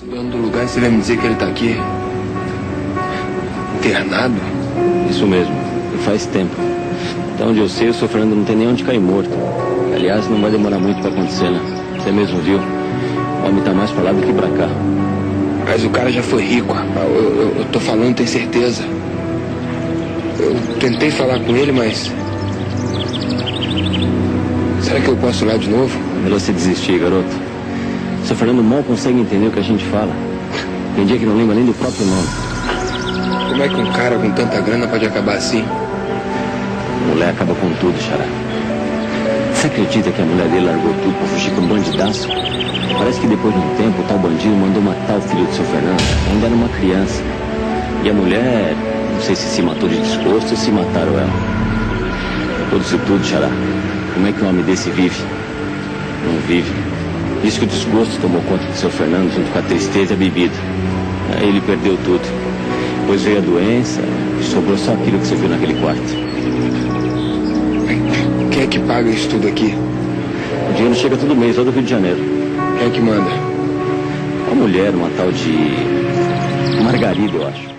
O dono do lugar, você vai me dizer que ele tá aqui? Internado? Isso mesmo, e faz tempo. Até onde eu sei, o seu Fernando não tem nem onde cair morto. Aliás, não vai demorar muito pra acontecer, né? Você mesmo viu. O homem tá mais pra lá do que pra cá. Mas o cara já foi rico, rapaz. Eu tô falando, tenho certeza. Eu tentei falar com ele, mas... Será que eu posso ir lá de novo? Melhor você desistir, garoto. O seu Fernando mal consegue entender o que a gente fala. Tem dia que não lembra nem do próprio nome. Como é que um cara com tanta grana pode acabar assim? A mulher acaba com tudo, Xará. Você acredita que a mulher dele largou tudo pra fugir com um bandidaço? Parece que depois de um tempo o tal bandido mandou matar o filho do seu Fernando. Ainda era uma criança. E a mulher, não sei se matou de desgosto ou se mataram ela. Depois disso tudo, Xará, como é que um homem desse vive? Não vive. Diz que o desgosto tomou conta do seu Fernando junto com a tristeza e a bebida. Aí ele perdeu tudo. Depois veio a doença e sobrou só aquilo que você viu naquele quarto. Quem é que paga isso tudo aqui? O dinheiro chega todo mês, lá do Rio de Janeiro. Quem é que manda? Uma mulher, uma tal de Margarida, eu acho.